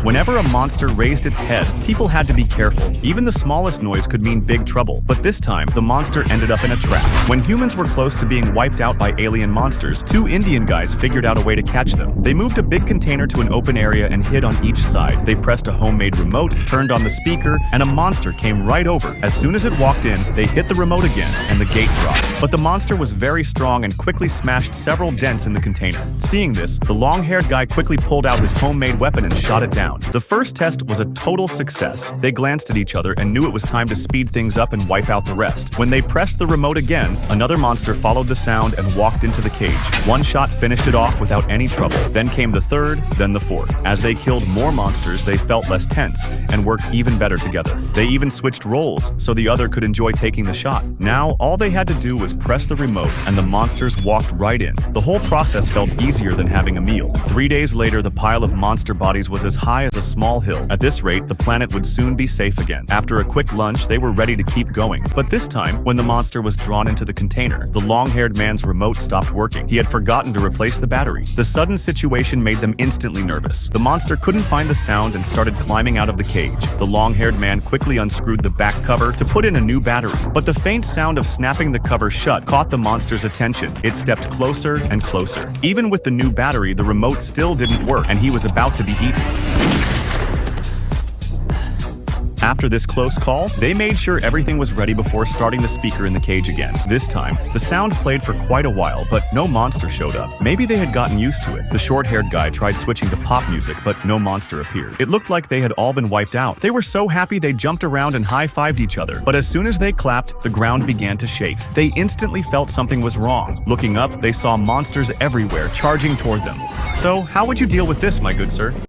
Whenever a monster raised its head, people had to be careful. Even the smallest noise could mean big trouble. But this time, the monster ended up in a trap. When humans were close to being wiped out by alien monsters, two Indian guys figured out a way to catch them. They moved a big container to an open area and hid on each side. They pressed a homemade remote, turned on the speaker, and a monster came right over. As soon as it walked in, they hit the remote again, and the gate dropped. But the monster was very strong and quickly smashed several dents in the container. Seeing this, the long-haired guy quickly pulled out his homemade weapon and shot it down. The first test was a total success. They glanced at each other and knew it was time to speed things up and wipe out the rest. When they pressed the remote again, another monster followed the sound and walked into the cage. One shot finished it off without any trouble. Then came the third, then the fourth. As they killed more monsters, they felt less tense and worked even better together. They even switched roles so the other could enjoy taking the shot. Now, all they had to do was press the remote and the monsters walked right in. The whole process felt easier than having a meal. 3 days later, the pile of monster bodies was as high as a small hill. At this rate, the planet would soon be safe again. After a quick lunch, they were ready to keep going. But this time, when the monster was drawn into the container, the long-haired man's remote stopped working. He had forgotten to replace the battery. The sudden situation made them instantly nervous. The monster couldn't find the sound and started climbing out of the cage. The long-haired man quickly unscrewed the back cover to put in a new battery. But the faint sound of snapping the cover shut caught the monster's attention. It stepped closer and closer. Even with the new battery, the remote still didn't work, and he was about to be eaten. After this close call, they made sure everything was ready before starting the speaker in the cage again. This time, the sound played for quite a while, but no monster showed up. Maybe they had gotten used to it. The short-haired guy tried switching to pop music, but no monster appeared. It looked like they had all been wiped out. They were so happy they jumped around and high-fived each other. But as soon as they clapped, the ground began to shake. They instantly felt something was wrong. Looking up, they saw monsters everywhere charging toward them. So, how would you deal with this, my good sir?